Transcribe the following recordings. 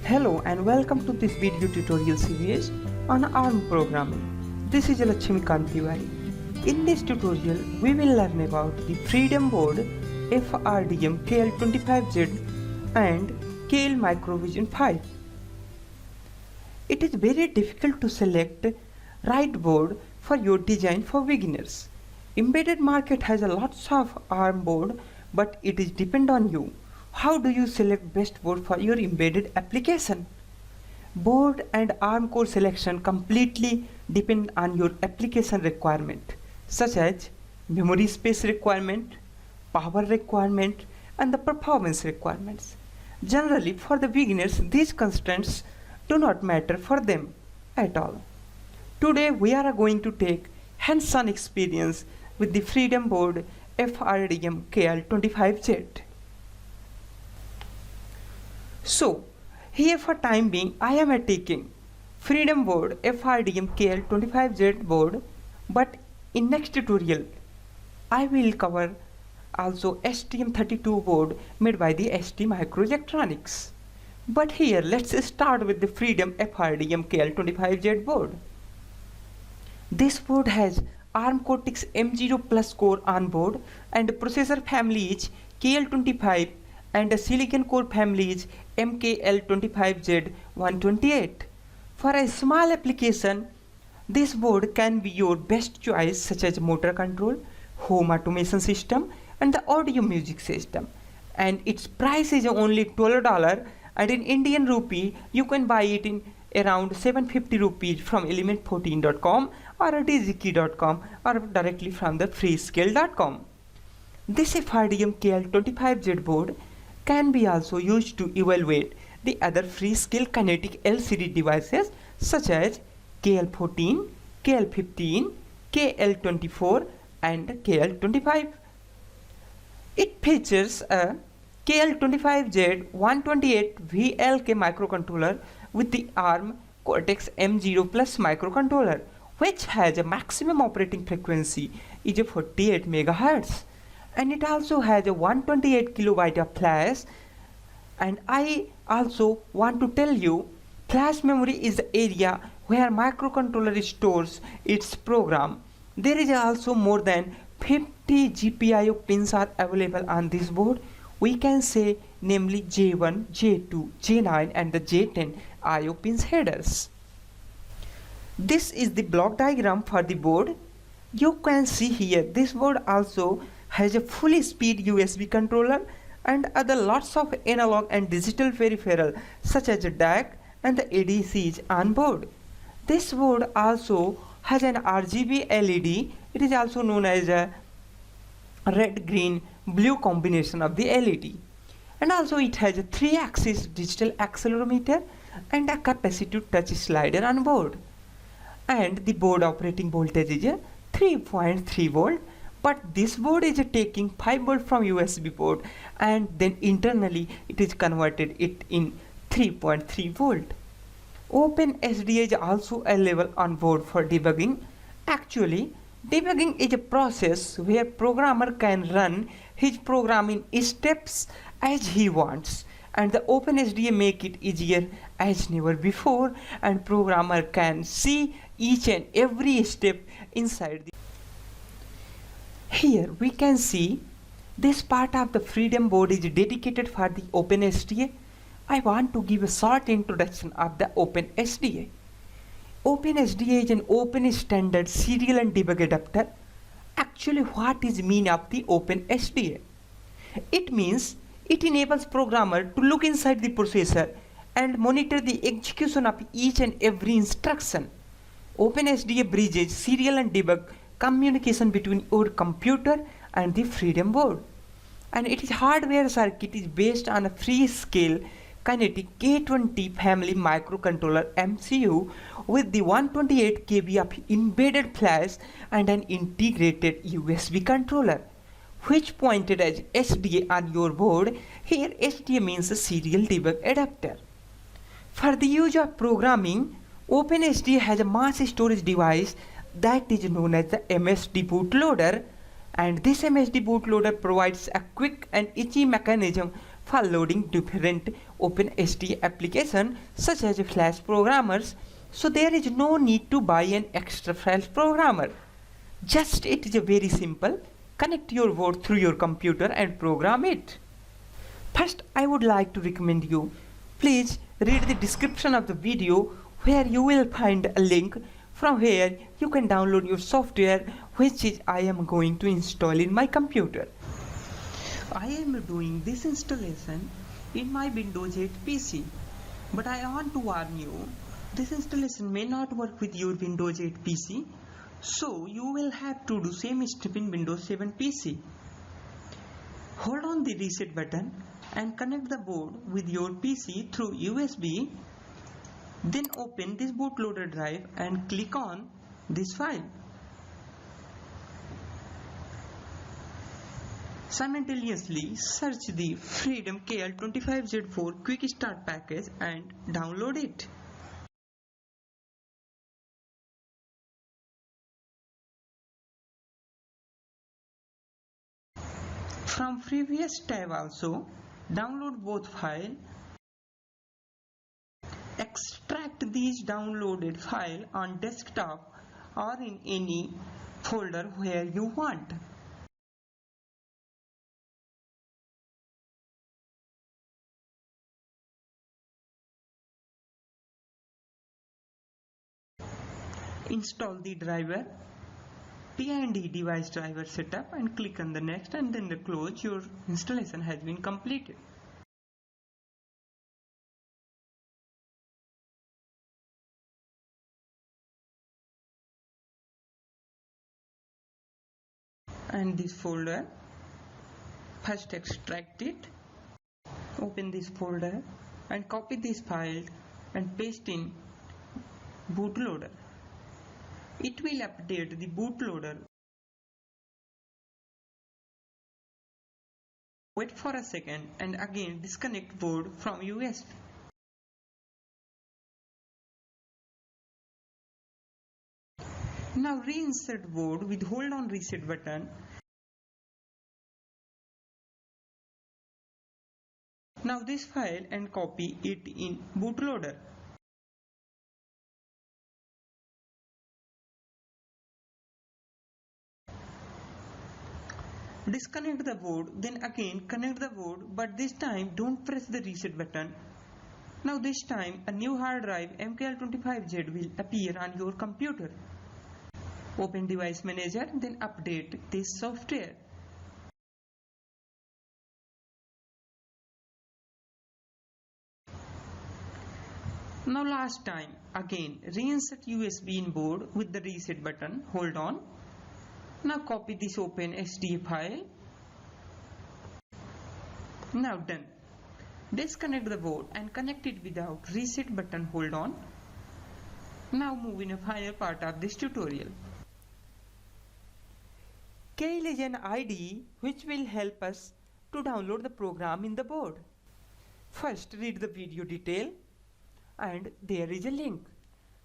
Hello and welcome to this video tutorial series on ARM programming. This is Lakshmi Kantiwari. In this tutorial, we will learn about the Freedom Board FRDM KL25Z and KL Microvision 5. It is very difficult to select right board for your design for beginners. Embedded market has a lots of ARM board, but it is depend on you. How do you select best board for your embedded application? Board and ARM core selection completely depend on your application requirement, such as memory space requirement, power requirement, and the performance requirements. Generally, for the beginners, these constraints do not matter for them at all. Today, we are going to take hands-on experience with the Freedom Board FRDM KL25Z. So, here for time being, I am taking Freedom Board FRDM KL25Z board, but in next tutorial, I will cover also STM32 board made by the ST Microelectronics. But here, let's start with the Freedom FRDM KL25Z board. This board has ARM Cortex M0 Plus core on board and processor family is KL25 and the silicon core family is KL25Z128. For a small application, this board can be your best choice, such as motor control, home automation system, and the audio music system. And its price is only $12, and in Indian rupee, you can buy it in around 750 rupees from element14.com or digikey.com or directly from the freescale.com. This FRDM KL25Z board can be also used to evaluate the other Freescale kinetic LCD devices such as KL14, KL15, KL24 and KL25. It features a KL25Z128 VLK microcontroller with the ARM Cortex M0 Plus microcontroller, which has a maximum operating frequency is 48 MHz. And it also has a 128 kilobyte of flash. And I also want to tell you, flash memory is the area where microcontroller stores its program. There is also more than 50 GPIO pins are available on this board. We can say namely J1, J2, J9 and the J10 IO pins headers. This is the block diagram for the board. You can see here this board also has a fully speed USB controller and other lots of analog and digital peripheral such as a DAC and the ADCs on board. This board also has an RGB LED. It is also known as a red, green, blue combination of the LED. And also it has a 3-axis digital accelerometer and a capacitive touch slider on board. And the board operating voltage is a 3.3 volt. But this board is taking 5 volt from USB port and then internally it is converted it in 3.3 volt. OpenSDA is also available on board for debugging. Actually, debugging is a process where programmer can run his program in steps as he wants, and the OpenSDA make it easier as never before, and programmer can see each and every step inside the. Here we can see this part of the Freedom Board is dedicated for the OpenSDA. I want to give a short introduction of the OpenSDA. OpenSDA is an open standard serial and debug adapter. Actually, what is mean of the OpenSDA? It means it enables programmer to look inside the processor and monitor the execution of each and every instruction. OpenSDA bridges serial and debug communication between your computer and the Freedom Board, and its hardware circuit is based on a Freescale kinetic K20 family microcontroller MCU with the 128 KB of embedded flash and an integrated USB controller, which pointed as SDA on your board. Here SDA means a serial debug adapter. For the use of programming, OpenSDA has a mass storage device that is known as the MSD bootloader, and this MSD bootloader provides a quick and easy mechanism for loading different open SD application such as Flash programmers, so there is no need to buy an extra Flash programmer. Just it is a very simple. Connect your board through your computer and program it. First, I would like to recommend you, please read the description of the video where you will find a link from where you can download your software which I am going to install in my computer. I am doing this installation in my Windows 8 PC, but I want to warn you, this installation may not work with your Windows 8 PC, so you will have to do same step in Windows 7 PC. Hold on the reset button and connect the board with your PC through USB. Then open this bootloader drive and click on this file. Simultaneously search the FRDM KL25Z4 quick start package and download it. From previous tab also, download both files. Extract these downloaded files on desktop or in any folder where you want. Install the driver, P&D device driver setup, and click on the next and then the close. Your installation has been completed. And this folder, first extract it, open this folder and copy this file and paste in bootloader. It will update the bootloader. Wait for a second and again disconnect board from USB. Now reinsert board with hold on reset button. Now this file and copy it in bootloader. Disconnect the board, then again connect the board, but this time don't press the reset button. Now this time a new hard drive MKL25Z will appear on your computer. Open device manager, then update this software. Now last time, again reinsert USB in board with the reset button, hold on. Now copy this open SD file. Now done. Disconnect the board and connect it without reset button, hold on. Now move in a final part of this tutorial. Keil is an IDE which will help us to download the program in the board. First read the video detail and there is a link.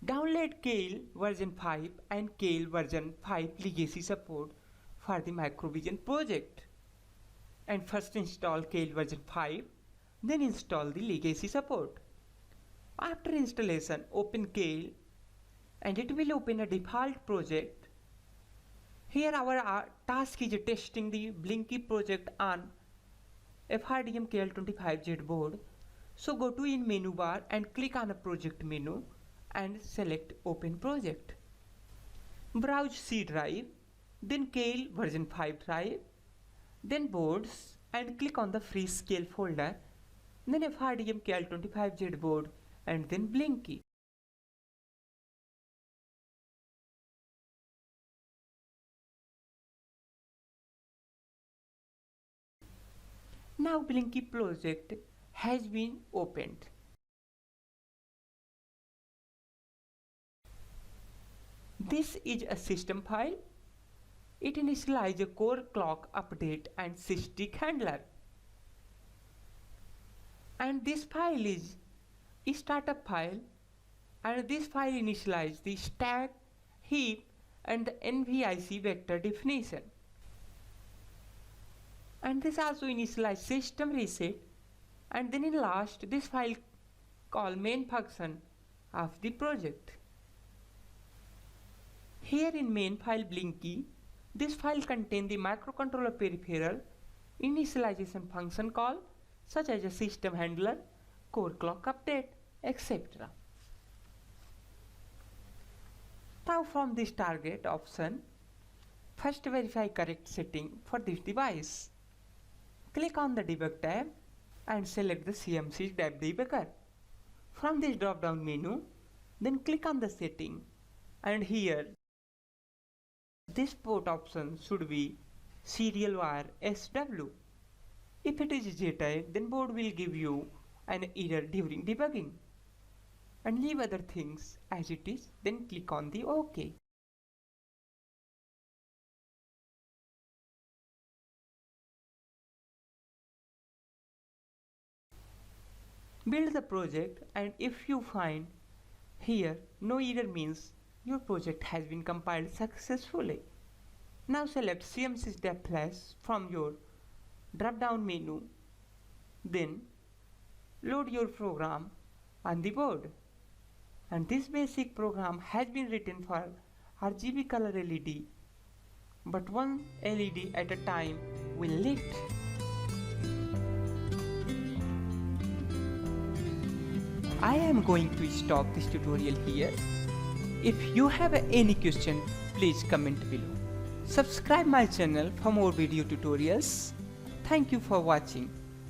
Download Keil version 5 and Keil version 5 legacy support for the Microvision project. And first install Keil version 5, then install the legacy support. After installation, open Keil and it will open a default project. Here our task is testing the Blinky project on FRDM KL25Z board. So go to in menu bar and click on a project menu and select open project. Browse C drive, then Keil version 5 drive, then boards and click on the free scale folder, then FRDM KL25Z board and then Blinky. Now Blinky project has been opened. This is a system file. It initializes a core clock update and sysdig handler. And this file is a startup file, and this file initializes the stack, heap and the NVIC vector definition. And this also initializes system reset And then in last, this file called main function of the project. Here in main file Blinky, this file contains the microcontroller peripheral initialization function call such as a system handler, core clock update, etc. Now from this target option, first verify correct setting for this device. Click on the debug tab and select the CMC debugger. From this drop down menu, then click on the setting, and here this port option should be serial wire SW. If it is J-type, then board will give you an error during debugging. And leave other things as it is, then click on the OK. Build the project, and if you find here no error means your project has been compiled successfully. Now select CMC step flash from your drop down menu, then load your program on the board. And this basic program has been written for RGB color LED, but one LED at a time will lit. I am going to stop this tutorial here. If you have any question, please comment below. Subscribe my channel for more video tutorials. Thank you for watching.